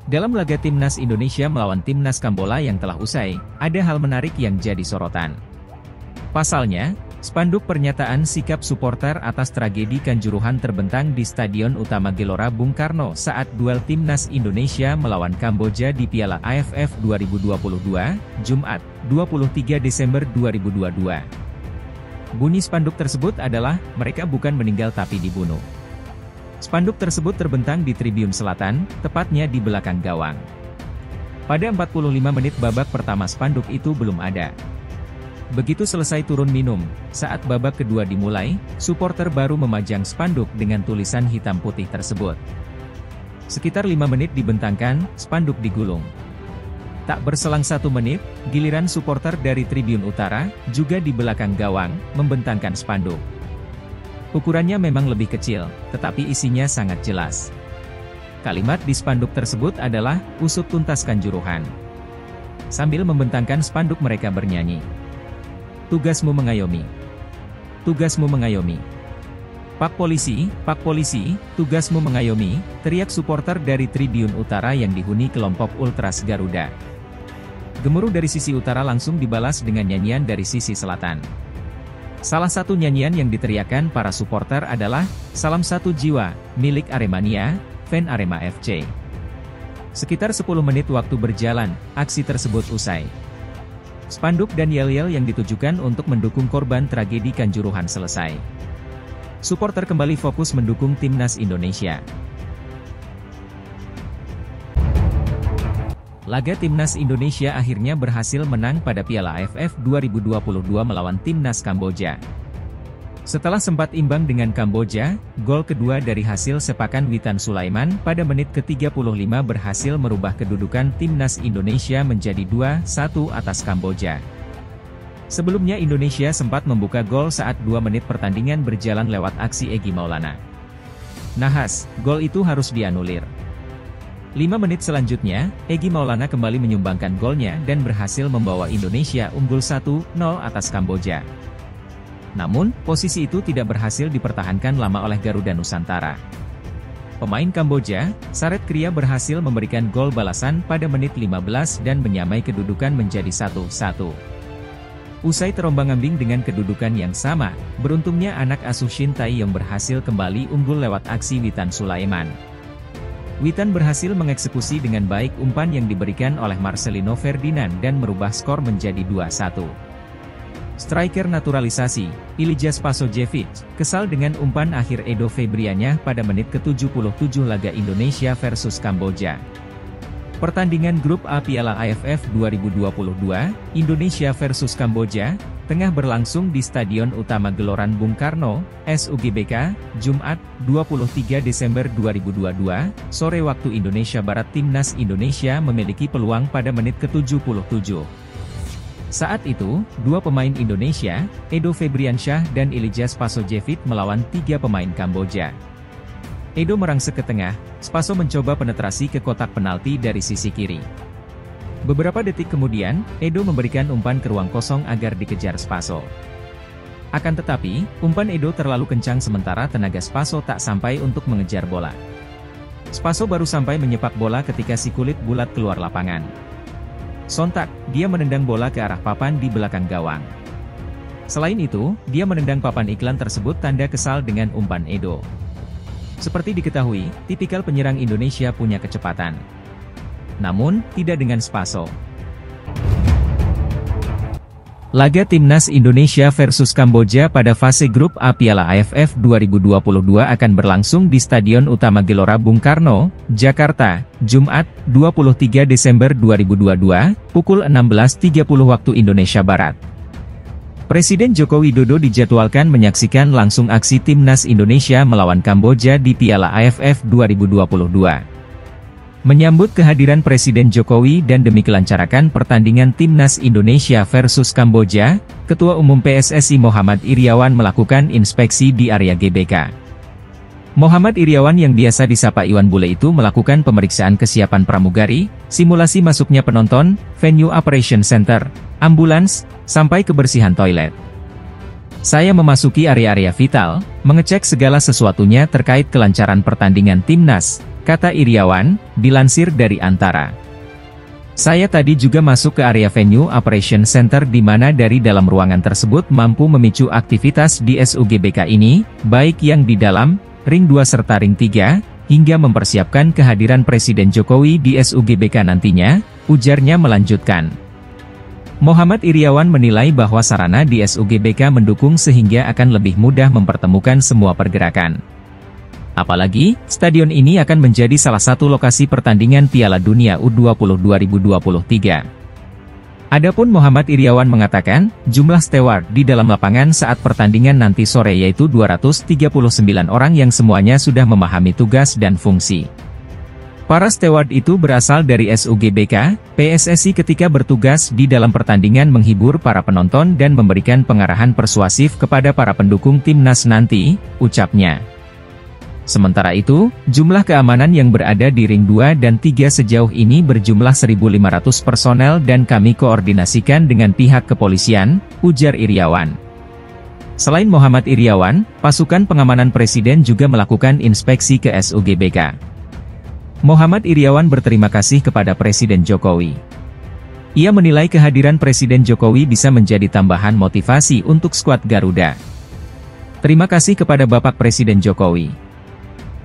Dalam laga Timnas Indonesia melawan Timnas Kamboja yang telah usai, ada hal menarik yang jadi sorotan. Pasalnya, spanduk pernyataan sikap supporter atas tragedi Kanjuruhan terbentang di Stadion Utama Gelora Bung Karno saat duel Timnas Indonesia melawan Kamboja di Piala AFF 2022, Jumat, 23 Desember 2022. Bunyi spanduk tersebut adalah, "Mereka bukan meninggal tapi dibunuh." Spanduk tersebut terbentang di tribun selatan, tepatnya di belakang gawang. Pada 45 menit babak pertama spanduk itu belum ada. Begitu selesai turun minum, saat babak kedua dimulai, supporter baru memajang spanduk dengan tulisan hitam putih tersebut. Sekitar 5 menit dibentangkan, spanduk digulung. Tak berselang 1 menit, giliran supporter dari tribun utara, juga di belakang gawang, membentangkan spanduk. Ukurannya memang lebih kecil, tetapi isinya sangat jelas. Kalimat di spanduk tersebut adalah, "Usut tuntas Kanjuruhan." Sambil membentangkan spanduk mereka bernyanyi, "Tugasmu mengayomi. Tugasmu mengayomi. Pak Polisi, tugasmu mengayomi," teriak supporter dari tribun utara yang dihuni kelompok Ultras Garuda. Gemuruh dari sisi utara langsung dibalas dengan nyanyian dari sisi selatan. Salah satu nyanyian yang diteriakan para supporter adalah, "Salam satu jiwa, milik Aremania, fan Arema FC." Sekitar 10 menit waktu berjalan, aksi tersebut usai. Spanduk dan yel-yel yang ditujukan untuk mendukung korban tragedi Kanjuruhan selesai. Supporter kembali fokus mendukung Timnas Indonesia. Laga Timnas Indonesia akhirnya berhasil menang pada Piala AFF 2022 melawan Timnas Kamboja. Setelah sempat imbang dengan Kamboja, gol kedua dari hasil sepakan Witan Sulaiman pada menit ke-35 berhasil merubah kedudukan Timnas Indonesia menjadi 2-1 atas Kamboja. Sebelumnya Indonesia sempat membuka gol saat 2 menit pertandingan berjalan lewat aksi Egy Maulana. Nahas, gol itu harus dianulir. 5 menit selanjutnya, Egy Maulana kembali menyumbangkan golnya dan berhasil membawa Indonesia unggul 1-0 atas Kamboja. Namun, posisi itu tidak berhasil dipertahankan lama oleh Garuda Nusantara. Pemain Kamboja, Saret Kria berhasil memberikan gol balasan pada menit 15 dan menyamai kedudukan menjadi 1-1. Usai terombang-ambing dengan kedudukan yang sama, beruntungnya anak asuh Shin Tae-yong berhasil kembali unggul lewat aksi Witan Sulaiman. Witan berhasil mengeksekusi dengan baik umpan yang diberikan oleh Marcelino Ferdinand dan merubah skor menjadi 2-1. Striker naturalisasi, Ilija Spasojevic, kesal dengan umpan akhir Edo Febriansyah pada menit ke-77 laga Indonesia versus Kamboja. Pertandingan Grup A Piala AFF 2022, Indonesia versus Kamboja, tengah berlangsung di Stadion Utama Gelora Bung Karno, SUGBK, Jumat, 23 Desember 2022, sore waktu Indonesia Barat. Timnas Indonesia memiliki peluang pada menit ke-77. Saat itu, 2 pemain Indonesia, Edo Febriansyah dan Ilija Spasojevic melawan 3 pemain Kamboja. Edo merangsek ke tengah, Spaso mencoba penetrasi ke kotak penalti dari sisi kiri. Beberapa detik kemudian, Edo memberikan umpan ke ruang kosong agar dikejar Spaso. Akan tetapi, umpan Edo terlalu kencang sementara tenaga Spaso tak sampai untuk mengejar bola. Spaso baru sampai menyepak bola ketika si kulit bulat keluar lapangan. Sontak, dia menendang bola ke arah papan di belakang gawang. Selain itu, dia menendang papan iklan tersebut tanda kesal dengan umpan Edo. Seperti diketahui, tipikal penyerang Indonesia punya kecepatan. Namun, tidak dengan Spaso. Laga Timnas Indonesia versus Kamboja pada fase Grup A Piala AFF 2022 akan berlangsung di Stadion Utama Gelora Bung Karno, Jakarta, Jumat, 23 Desember 2022, pukul 16.30 waktu Indonesia Barat. Presiden Joko Widodo dijadwalkan menyaksikan langsung aksi Timnas Indonesia melawan Kamboja di Piala AFF 2022. Menyambut kehadiran Presiden Jokowi dan demi kelancaran pertandingan Timnas Indonesia versus Kamboja, Ketua Umum PSSI Muhammad Iryawan melakukan inspeksi di area GBK. Muhammad Iryawan yang biasa disapa Iwan Bule itu melakukan pemeriksaan kesiapan pramugari, simulasi masuknya penonton, venue operation center, ambulans, sampai kebersihan toilet. Saya memasuki area-area vital, mengecek segala sesuatunya terkait kelancaran pertandingan Timnas, kata Iriawan, dilansir dari Antara. Saya tadi juga masuk ke area venue Operation Center di mana dari dalam ruangan tersebut mampu memicu aktivitas di SUGBK ini, baik yang di dalam, ring 2 serta ring 3, hingga mempersiapkan kehadiran Presiden Jokowi di SUGBK nantinya, ujarnya melanjutkan. Muhammad Iriawan menilai bahwa sarana di SUGBK mendukung sehingga akan lebih mudah mempertemukan semua pergerakan. Apalagi, stadion ini akan menjadi salah satu lokasi pertandingan Piala Dunia U20 2023. Adapun Muhammad Iriawan mengatakan, jumlah steward di dalam lapangan saat pertandingan nanti sore yaitu 239 orang yang semuanya sudah memahami tugas dan fungsi. Para steward itu berasal dari SUGBK, PSSI ketika bertugas di dalam pertandingan menghibur para penonton dan memberikan pengarahan persuasif kepada para pendukung timnas nanti, ucapnya. Sementara itu, jumlah keamanan yang berada di ring 2 dan 3 sejauh ini berjumlah 1.500 personel dan kami koordinasikan dengan pihak kepolisian, ujar Iriawan. Selain Muhammad Iriawan, pasukan pengamanan Presiden juga melakukan inspeksi ke SUGBK. Muhammad Iriawan berterima kasih kepada Presiden Jokowi. Ia menilai kehadiran Presiden Jokowi bisa menjadi tambahan motivasi untuk skuad Garuda. Terima kasih kepada Bapak Presiden Jokowi.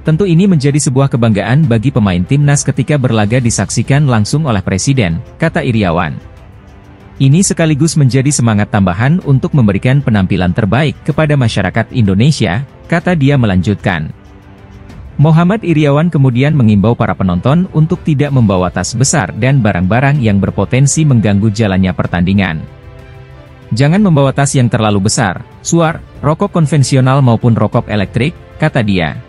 Tentu ini menjadi sebuah kebanggaan bagi pemain timnas ketika berlaga disaksikan langsung oleh Presiden, kata Iriawan. Ini sekaligus menjadi semangat tambahan untuk memberikan penampilan terbaik kepada masyarakat Indonesia, kata dia melanjutkan. Muhammad Iriawan kemudian mengimbau para penonton untuk tidak membawa tas besar dan barang-barang yang berpotensi mengganggu jalannya pertandingan. Jangan membawa tas yang terlalu besar, suar, rokok konvensional maupun rokok elektrik, kata dia.